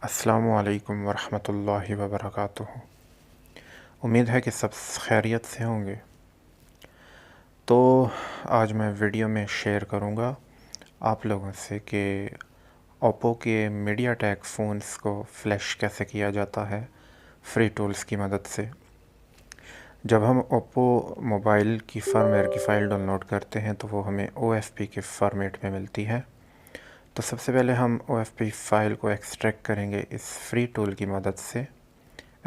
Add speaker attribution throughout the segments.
Speaker 1: अस्सलामुअलैकुम वरहमतुल्लाहि वबरकातुहू। उम्मीद है कि सब खैरियत से होंगे। तो आज मैं वीडियो में शेयर करूंगा आप लोगों से कि ओप्पो के मीडियाटेक फ़ोन्स को फ्लैश कैसे किया जाता है फ्री टूल्स की मदद से। जब हम ओप्पो मोबाइल की फर्मवेयर की फ़ाइल डाउनलोड करते हैं तो वो हमें OFP के फॉर्मेट में मिलती है। तो सबसे पहले हम OFP फ़ाइल को एक्सट्रैक्ट करेंगे इस फ्री टूल की मदद से।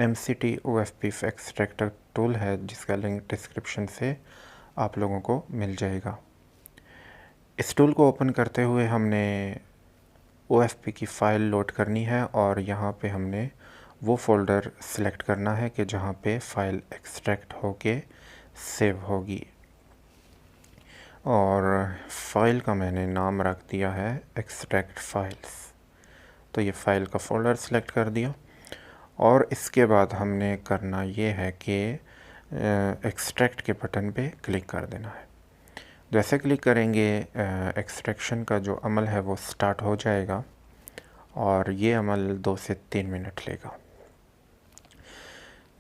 Speaker 1: MCT OFP एक्सट्रैक्टर टूल है जिसका लिंक डिस्क्रिप्शन से आप लोगों को मिल जाएगा। इस टूल को ओपन करते हुए हमने OFP की फ़ाइल लोड करनी है और यहाँ पे हमने वो फ़ोल्डर सेलेक्ट करना है कि जहाँ पे फ़ाइल एक्सट्रैक्ट होके सेव होगी। और फ़ाइल का मैंने नाम रख दिया है एक्सट्रैक्ट फाइल्स। तो ये फ़ाइल का फ़ोल्डर सेलेक्ट कर दिया और इसके बाद हमने करना ये है कि एक्सट्रैक्ट के बटन पे क्लिक कर देना है। जैसे क्लिक करेंगे एक्सट्रैक्शन का जो अमल है वो स्टार्ट हो जाएगा और ये अमल 2 से 3 मिनट लेगा।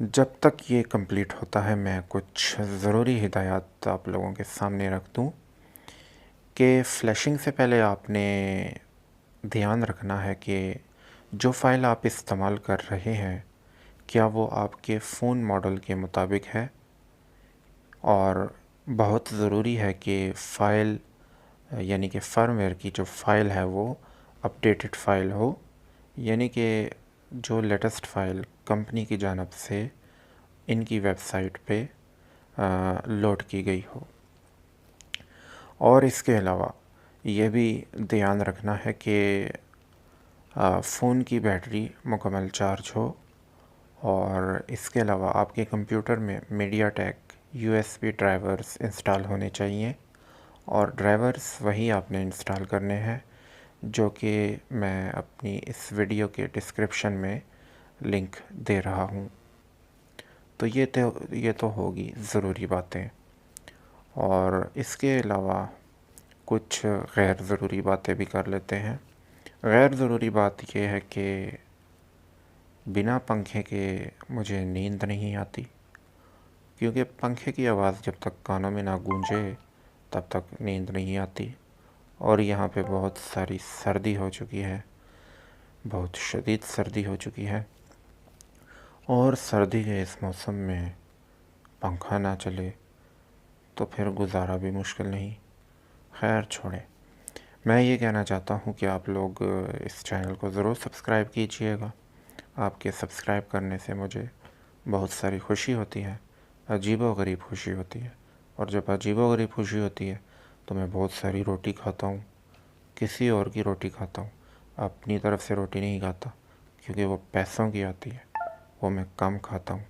Speaker 1: जब तक ये कंप्लीट होता है मैं कुछ ज़रूरी हिदायत आप लोगों के सामने रख दूँ कि फ़्लैशिंग से पहले आपने ध्यान रखना है कि जो फ़ाइल आप इस्तेमाल कर रहे हैं क्या वो आपके फ़ोन मॉडल के मुताबिक है। और बहुत ज़रूरी है कि फ़ाइल यानी कि फर्मवेयर की जो फ़ाइल है वो अपडेटेड फ़ाइल हो, यानी कि जो लेटेस्ट फ़ाइल कंपनी की जानिब से इनकी वेबसाइट पे लोड की गई हो। और इसके अलावा ये भी ध्यान रखना है कि फ़ोन की बैटरी मुकम्मल चार्ज हो और इसके अलावा आपके कंप्यूटर में मीडियाटेक USB ड्राइवर्स इंस्टॉल होने चाहिए और ड्राइवर्स वही आपने इंस्टॉल करने हैं जो कि मैं अपनी इस वीडियो के डिस्क्रिप्शन में लिंक दे रहा हूँ। तो ये तो होगी ज़रूरी बातें। और इसके अलावा कुछ गैर ज़रूरी बातें भी कर लेते हैं। गैर ज़रूरी बात यह है कि बिना पंखे के मुझे नींद नहीं आती, क्योंकि पंखे की आवाज़ जब तक कानों में ना गूंजे तब तक नींद नहीं आती। और यहाँ पे बहुत सारी सर्दी हो चुकी है, बहुत शदीद सर्दी हो चुकी है और सर्दी के इस मौसम में पंखा ना चले तो फिर गुजारा भी मुश्किल नहीं। खैर छोड़ें, मैं ये कहना चाहता हूँ कि आप लोग इस चैनल को ज़रूर सब्सक्राइब कीजिएगा। आपके सब्सक्राइब करने से मुझे बहुत सारी खुशी होती है, अजीबो-गरीब खुशी होती है। और जब अजीबो-गरीब खुशी होती है तो मैं बहुत सारी रोटी खाता हूँ, किसी और की रोटी खाता हूँ, अपनी तरफ से रोटी नहीं खाता, क्योंकि वो पैसों की आती है, वो मैं कम खाता हूँ।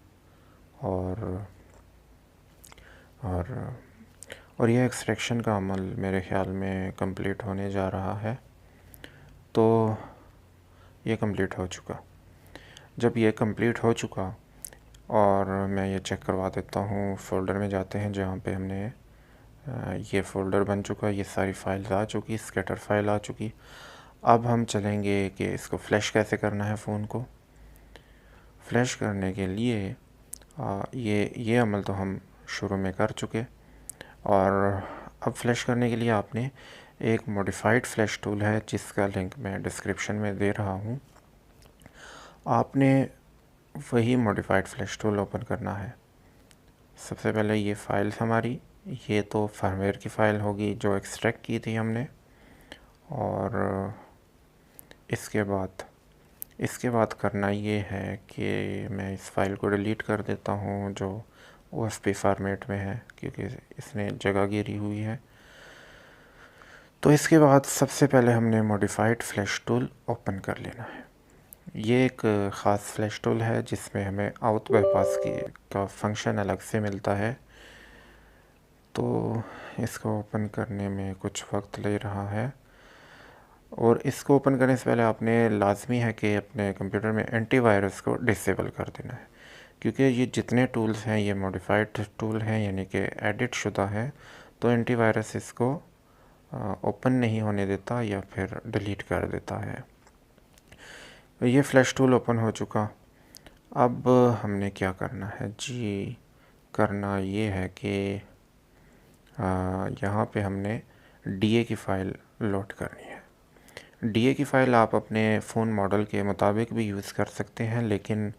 Speaker 1: और और यह एक्सट्रैक्शन का अमल मेरे ख़्याल में कंप्लीट होने जा रहा है। तो ये कंप्लीट हो चुका। जब ये कंप्लीट हो चुका और मैं ये चेक करवा देता हूँ, फ़ोल्डर में जाते हैं जहाँ पे हमने ये फ़ोल्डर बन चुका, ये सारी फ़ाइल्स आ चुकी, स्कैटर फ़ाइल आ चुकी। अब हम चलेंगे कि इसको फ़्लैश कैसे करना है फ़ोन को। फ़्लैश करने के लिए ये अमल तो हम शुरू में कर चुके और अब फ़्लैश करने के लिए आपने एक मॉडिफाइड फ़्लैश टूल है जिसका लिंक मैं डिस्क्रिप्शन में दे रहा हूँ। आपने वही मॉडिफाइड फ़्लैश टूल ओपन करना है। सबसे पहले ये फ़ाइल्स हमारी, ये तो फर्मवेयर की फ़ाइल होगी जो एक्सट्रैक्ट की थी हमने। और इसके बाद करना ये है कि मैं इस फ़ाइल को डिलीट कर देता हूँ जो OFP फॉर्मेट में है, क्योंकि इसने जगह घेरी हुई है। तो इसके बाद सबसे पहले हमने मॉडिफाइड फ़्लैश टूल ओपन कर लेना है। ये एक ख़ास फ़्लैश टूल है जिसमें हमें आउट बाईपास का फंक्शन अलग से मिलता है। तो इसको ओपन करने में कुछ वक्त ले रहा है और इसको ओपन करने से पहले आपने लाजमी है कि अपने कंप्यूटर में एंटीवायरस को डिसेबल कर देना है, क्योंकि ये जितने टूल्स हैं ये मॉडिफाइड टूल हैं, यानी कि एडिट शुदा है। तो एंटीवायरस इसको ओपन नहीं होने देता या फिर डिलीट कर देता है। ये फ़्लैश टूल ओपन हो चुका। अब हमने क्या करना है जी, करना ये है कि यहाँ पे हमने डीए की फ़ाइल लोड करनी है। डीए की फ़ाइल आप अपने फ़ोन मॉडल के मुताबिक भी यूज़ कर सकते हैं, लेकिन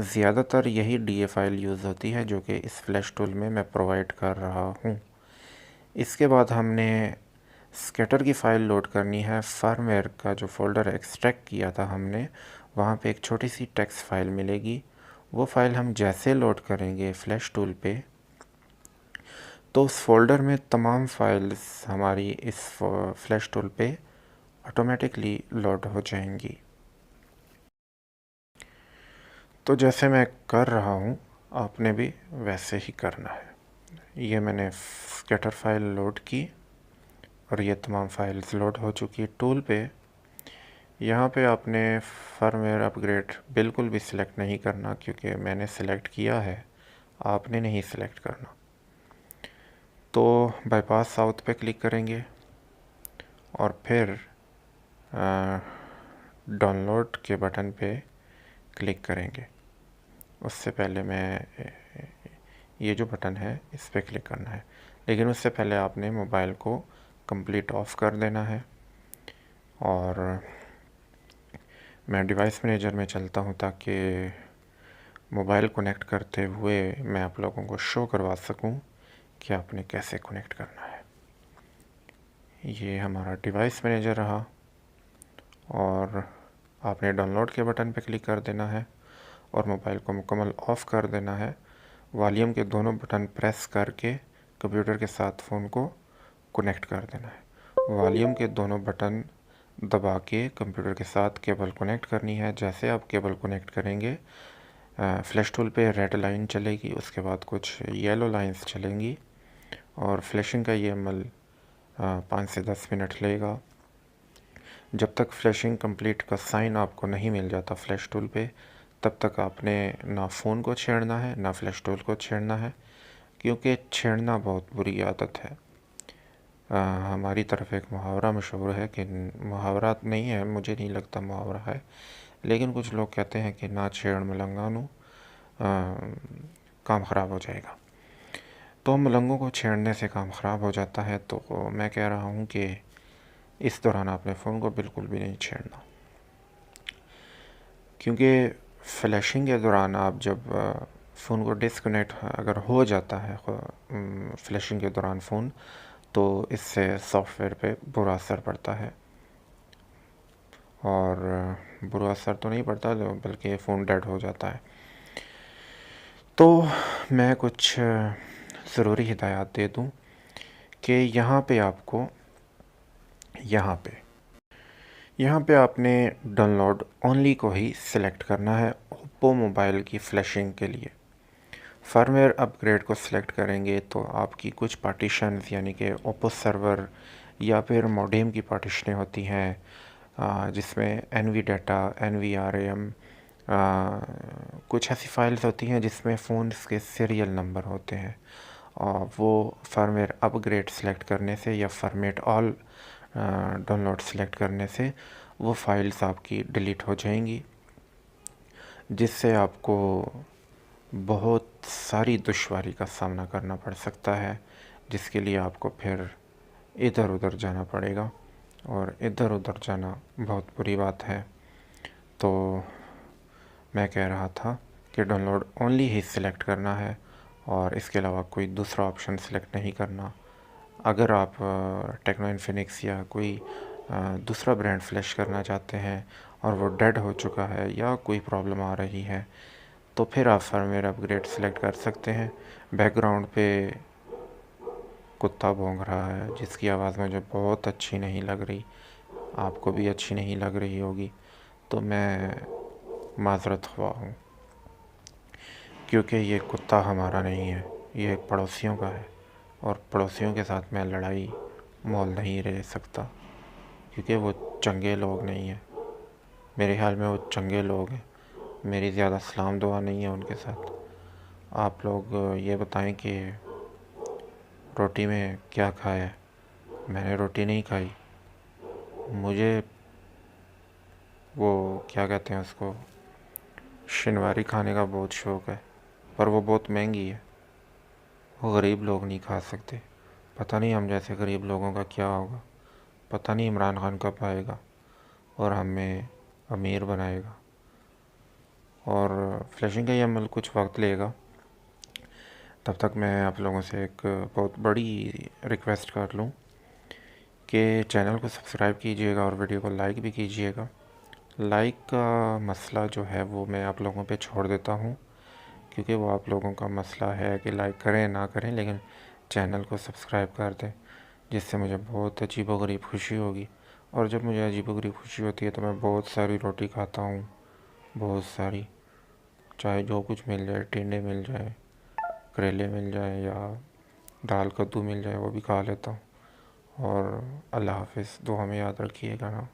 Speaker 1: ज़्यादातर यही डीए फ़ाइल यूज़ होती है जो कि इस फ़्लैश टूल में मैं प्रोवाइड कर रहा हूँ। इसके बाद हमने स्केटर की फ़ाइल लोड करनी है। फर्मवेयर का जो फ़ोल्डर एक्सट्रैक्ट किया था हमने, वहाँ पे एक छोटी सी टेक्स्ट फ़ाइल मिलेगी। वो फ़ाइल हम जैसे लोड करेंगे फ़्लैश टूल पे, तो उस फ़ोल्डर में तमाम फ़ाइल्स हमारी इस फ़्लैश टूल पे ऑटोमेटिकली लोड हो जाएंगी। तो जैसे मैं कर रहा हूँ, आपने भी वैसे ही करना है। ये मैंने स्केटर फ़ाइल लोड की और ये तमाम फाइल्स लोड हो चुकी है टूल पे। यहाँ पे आपने फर्मवेयर अपग्रेड बिल्कुल भी सिलेक्ट नहीं करना, क्योंकि मैंने सिलेक्ट किया है, आपने नहीं सिलेक्ट करना। तो बाईपास साउथ पे क्लिक करेंगे और फिर डाउनलोड के बटन पे क्लिक करेंगे। उससे पहले मैं ये जो बटन है इस पर क्लिक करना है, लेकिन उससे पहले आपने मोबाइल को कंप्लीट ऑफ कर देना है। और मैं डिवाइस मैनेजर में चलता हूँ ताकि मोबाइल कनेक्ट करते हुए मैं आप लोगों को शो करवा सकूँ कि आपने कैसे कनेक्ट करना है। ये हमारा डिवाइस मैनेजर रहा और आपने डाउनलोड के बटन पर क्लिक कर देना है और मोबाइल को मुकम्मल ऑफ़ कर देना है। वॉल्यूम के दोनों बटन प्रेस करके कंप्यूटर के साथ फ़ोन को कनेक्ट कर देना है। वॉल्यूम के दोनों बटन दबा के कंप्यूटर के साथ केबल कनेक्ट करनी है। जैसे आप केबल कनेक्ट करेंगे, फ़्लैश टूल पे रेड लाइन चलेगी, उसके बाद कुछ येलो लाइंस चलेंगी और फ्लैशिंग का ये अमल 5 से 10 मिनट लेगा। जब तक फ्लैशिंग कंप्लीट का साइन आपको नहीं मिल जाता फ़्लैश टूल पे, तब तक आपने ना फ़ोन को छेड़ना है ना फ़्लैश टूल को छेड़ना है, क्योंकि छेड़ना बहुत बुरी आदत है। हमारी तरफ एक मुहावरा मशहूर है कि मुहावरा नहीं है, मुझे नहीं लगता मुहावरा है, लेकिन कुछ लोग कहते हैं कि ना छेड़ मलंगानू, काम ख़राब हो जाएगा। तो मलंगों को छेड़ने से काम ख़राब हो जाता है। तो मैं कह रहा हूँ कि इस दौरान आपने फ़ोन को बिल्कुल भी नहीं छेड़ना, क्योंकि फ्लैशिंग के दौरान आप जब फ़ोन को डिस्कनेक्ट अगर हो जाता है फ्लैशिंग के दौरान फ़ोन, तो इससे सॉफ्टवेयर पे बुरा असर पड़ता है। और बुरा असर तो नहीं पड़ता, बल्कि फ़ोन डेड हो जाता है। तो मैं कुछ ज़रूरी हिदायत दे दूँ कि यहाँ पे आपको यहाँ पे आपने डाउनलोड ओनली को ही सिलेक्ट करना है ओप्पो मोबाइल की फ्लैशिंग के लिए। फर्मवेयर अपग्रेड को सिलेक्ट करेंगे तो आपकी कुछ पार्टीशंस, यानी कि ओप्पो सर्वर या फिर मॉडेम की पार्टीशनें होती हैं, जिसमें एनवी डाटा, NVRAM, कुछ ऐसी फाइल्स होती हैं जिसमें फ़ोन्स के सीरियल नंबर होते हैं। और वो फर्मवेयर अपग्रेड सेलेक्ट करने से या फॉर्मेट ऑल डाउनलोड सेलेक्ट करने से वो फाइल्स आपकी डिलीट हो जाएंगी, जिससे आपको बहुत सारी दुश्वारी का सामना करना पड़ सकता है, जिसके लिए आपको फिर इधर उधर जाना पड़ेगा और इधर उधर जाना बहुत बुरी बात है। तो मैं कह रहा था कि डाउनलोड ओनली ही सिलेक्ट करना है और इसके अलावा कोई दूसरा ऑप्शन सेलेक्ट नहीं करना। अगर आप टेक्नो इन्फिनिक्स या कोई दूसरा ब्रांड फ्लैश करना चाहते हैं और वो डेड हो चुका है या कोई प्रॉब्लम आ रही है, तो फिर आप फर्मवेयर अपग्रेड सेलेक्ट कर सकते हैं। बैकग्राउंड पे कुत्ता भौंक रहा है जिसकी आवाज़ मुझे बहुत अच्छी नहीं लग रही, आपको भी अच्छी नहीं लग रही होगी, तो मैं माज़रत ख्वाह हूँ, क्योंकि ये कुत्ता हमारा नहीं है, ये एक पड़ोसियों का है और पड़ोसियों के साथ मैं लड़ाई मोल नहीं रह सकता, क्योंकि वो चंगे लोग नहीं हैं। मेरे ख्याल में वो चंगे लोग हैं, मेरी ज़्यादा सलाम दुआ नहीं है उनके साथ। आप लोग ये बताएं कि रोटी में क्या खाया है? मैंने रोटी नहीं खाई, मुझे वो क्या कहते हैं उसको, शनिवारी खाने का बहुत शौक़ है, पर वो बहुत महंगी है, वो गरीब लोग नहीं खा सकते। पता नहीं हम जैसे गरीब लोगों का क्या होगा। पता नहीं इमरान खान कब आएगा और हमें अमीर बनाएगा। और फ्लैशिंग का ये अमल कुछ वक्त लेगा। तब तक मैं आप लोगों से एक बहुत बड़ी रिक्वेस्ट कर लूँ कि चैनल को सब्सक्राइब कीजिएगा और वीडियो को लाइक भी कीजिएगा। लाइक का मसला जो है वो मैं आप लोगों पे छोड़ देता हूँ, क्योंकि वो आप लोगों का मसला है कि लाइक करें ना करें, लेकिन चैनल को सब्सक्राइब कर दें, जिससे मुझे बहुत अजीबोगरीब खुशी होगी। और जब मुझे अजीबोगरीब खुशी होती है तो मैं बहुत सारी रोटी खाता हूँ, बहुत सारी, चाहे जो कुछ मिल जाए, टिंडे मिल जाए, करेले मिल जाए या दाल कद्दू मिल जाए, वो भी खा लेता हूँ। और अल्लाह हाफ़िज़, दुआ में याद रखिएगा ना।